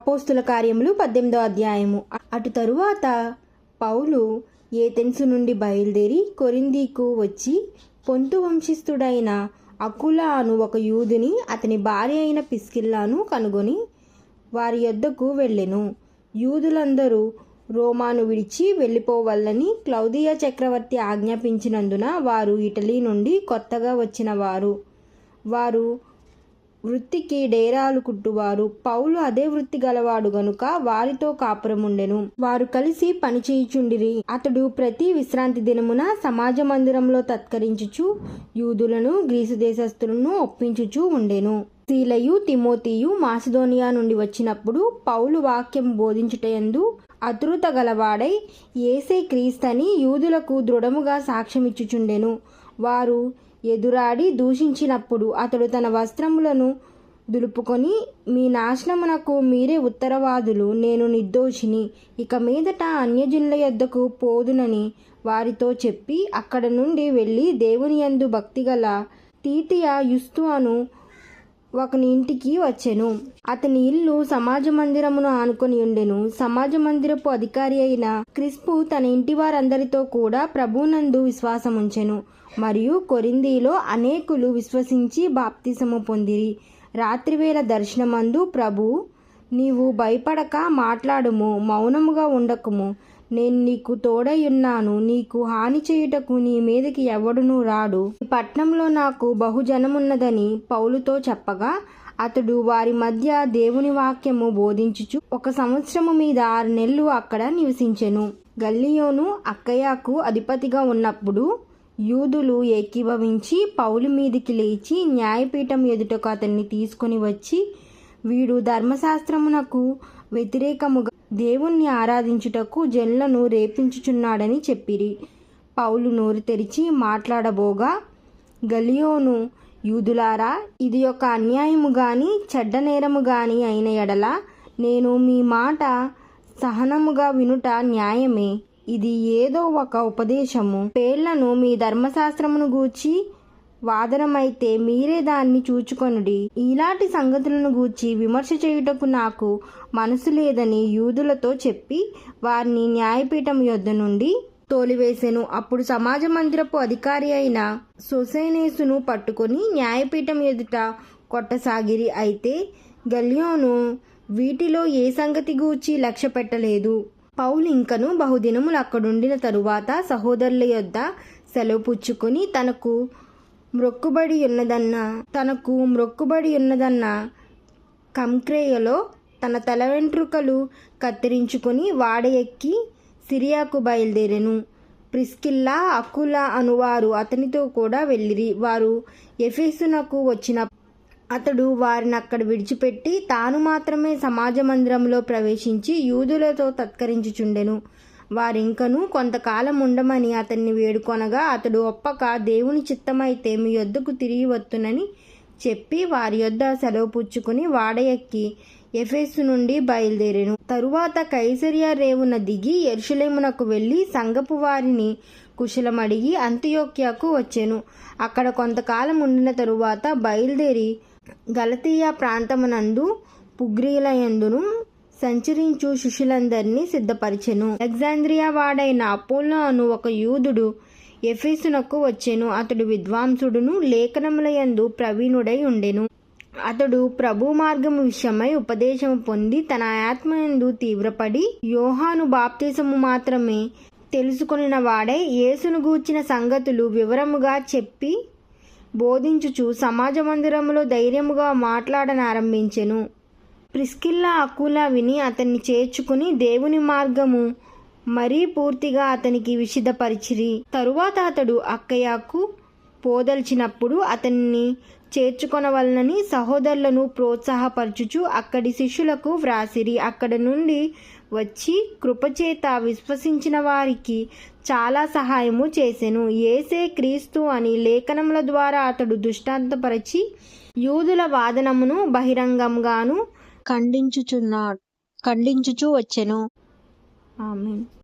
అపోస్తుల కార్యములు 18వ అధ్యాయము. అటు తరువాత పౌలు ఏథెన్సు నుండి బయలుదేరి కొరింథీకు వచ్చి పొంతు వంశస్థుడైన అకులా అను ఒక యూదుని అతని భార్య అయిన ప్రిస్కిల్లాను కనుగొని వారి యొద్దకు వెళ్ళెను. యూదులందరూ రోమాను విడిచి వెళ్ళిపోవాలని క్లౌదియా చక్రవర్తి ఆజ్ఞాపించినందున వారు ఇటలీ నుండి కొత్తగా వచ్చిన వారు వృత్తికి డేరాలు కుట్టువారు. పౌలు అదే వృత్తి గలవాడు గనుక వారితో కాపురముండెను. వారు కలిసి పనిచేయుచుండిరి. అతడు ప్రతి విశ్రాంతి దినమున సమాజ మందిరంలో తత్కరించుచు యూదులను గ్రీసు దేశస్థులను ఒప్పించుచూ ఉండెను. సీలయు తిమోతియు మాసిదోనియా నుండి వచ్చినప్పుడు పౌలు వాక్యం బోధించుటయందు ఆతురత గలవాడై యేసే క్రీస్తని యూదులకు దృఢముగా సాక్ష్యమిచ్చుచుండెను. వారు ఎదురాడి దూషించినప్పుడు అతడు తన వస్త్రములను దులుపుకొని, మీ నాశనమునకు మీరే ఉత్తరవాదులు, నేను నిర్దోషిని, ఇక మీదట అన్యజనుల యొద్దకు పోదునని వారితో చెప్పి అక్కడ నుండి వెళ్ళి దేవుని యందు భక్తిగల తీతియ యుస్తు అను ఒకని ఇంటికి వచ్చెను. అతని ఇల్లు సమాజ మందిరమును ఆనుకొని ఉండెను. సమాజ మందిరపు అధికారి అయిన క్రిస్పు తన ఇంటి వారందరితో కూడా ప్రభువునందు విశ్వాసముంచెను. మరియు కొరింథీలో అనేకులు విశ్వసించి బాప్తిసము పొందిరి. రాత్రివేళ దర్శనమందు ప్రభువు, నీవు భయపడక మాట్లాడుము, మౌనముగా ఉండకుము, నేను నీకు తోడయున్నాను, నీకు హాని చేయుటకు నీ మీదకి ఎవడునూ రాడు, ఈ పట్నంలో నాకు బహుజనమున్నదని పౌలుతో చెప్పగా అతడు వారి మధ్య దేవుని వాక్యము బోధించుచు 1 సంవత్సరము మీద 6 నెలలు అక్కడ నివసించెను. గల్లియోను అక్కయ్యకు అధిపతిగా ఉన్నప్పుడు యూదులు ఏకీభవించి పౌలు మీదికి లేచి న్యాయపీఠం ఎదుటకు అతన్ని తీసుకొని వచ్చి, వీడు ధర్మశాస్త్రమునకు వ్యతిరేకముగా దేవుణ్ణి ఆరాధించుటకు జనులను రేపించుచున్నాడని చెప్పిరి. పౌలు నోరు తెరిచి మాట్లాడబోగా గల్లియోను, యూదులారా, ఇది ఒక అన్యాయము గాని చెడ్డ నేరము గాని అయిన ఎడల నేను మీ మాట సహనముగా వినుట న్యాయమే. ఇది ఏదో ఒక ఉపదేశము పేర్లను మీ ధర్మశాస్త్రమును గూర్చి వాదనమైతే మీరే దాన్ని చూచుకొనుడి. ఇలాంటి సంగతులను గూర్చి విమర్శ చేయుటకు నాకు మనసు లేదని యూదులతో చెప్పి వారిని న్యాయపీఠం యొద్ద నుండి తోలివేసెను. అప్పుడు సమాజ మందిరపు అధికారి అయిన సోసెనేసును పట్టుకొని న్యాయపీఠం ఎదుట కొట్టసాగిరి. అయితే గల్లియోను వీటిలో ఏ సంగతి గూర్చి లక్ష్య పెట్టలేదు. పౌలు ఇంకను బహుదినములు అక్కడుండిన తరువాత సహోదరుల యొద్ద సెలవు పుచ్చుకొని తనకు మ్రొక్కుబడి ఉన్నదన్న కంక్రేయలో తన తల వెంట్రుకలు కత్తిరించుకొని వాడ ఎక్కి సిరియాకు బయలుదేరెను. ప్రిస్కిల్లా అకులా అనువారు అతనితో కూడా వెళ్ళిరి. వారు ఎఫెసునకు వచ్చిన అతడు వారిని అక్కడ విడిచిపెట్టి తాను మాత్రమే సమాజ మందిరంలో ప్రవేశించి యూదులతో తత్కరించుచుండెను. వారింకను కొంతకాలం ఉండమని అతన్ని వేడుకొనగా అతడు ఒప్పక, దేవుని చిత్తమైతే మీ యొద్దకు తిరిగి వత్తునని చెప్పి వారి యొద్ద సెలవు పుచ్చుకుని వాడ ఎక్కి ఎఫెసు నుండి బయలుదేరెను. తరువాత కైసరియా రేవున దిగి యెరూషలేమునకు వెళ్ళి సంఘపు వారిని కుశలమడిగి అంతియోక్యకు వచ్చెను. అక్కడ కొంతకాలం ఉండిన తరువాత బయలుదేరి గలతీయ ప్రాంతమునందు పుగ్రీలయందును సంచరించు శిష్యులందరినీ సిద్ధపరిచెను. అలెగ్జాంద్రియా వాడైన అపోల్లో అను ఒక యూదుడు ఎఫెసునకు వచ్చెను. అతడు విద్వాంసుడును లేఖనములయందు ప్రవీణుడై ఉండెను. అతడు ప్రభు మార్గము విషయమై ఉపదేశము పొంది తన ఆత్మయందు తీవ్రపడి యోహాను బాప్తిసము మాత్రమే తెలుసుకొనిన వాడై యేసును గూర్చిన సంగతులు వివరముగా చెప్పి బోధించుచు సమాజ మందిరములో ధైర్యముగా మాట్లాడనారంభించెను. ప్రిస్కిల్లా అకులా విని అతన్ని చేర్చుకుని దేవుని మార్గము మరీ పూర్తిగా అతనికి విశదపరిచిరి. తరువాత అతడు అక్కయ్యకు పోదల్చినప్పుడు అతన్ని చేర్చుకొనవలనని సహోదరులను ప్రోత్సాహపరచుచు అక్కడి శిష్యులకు వ్రాసిరి. అక్కడ నుండి వచ్చి కృపచేత విశ్వసించిన వారికి చాలా సహాయము చేసెను. యేసే క్రీస్తు అని లేఖనముల ద్వారా అతడు దృష్టాంతపరచి యూదుల వాదనమును బహిరంగంగాను ఖండించుచు వచ్చెను. ఆమేన్.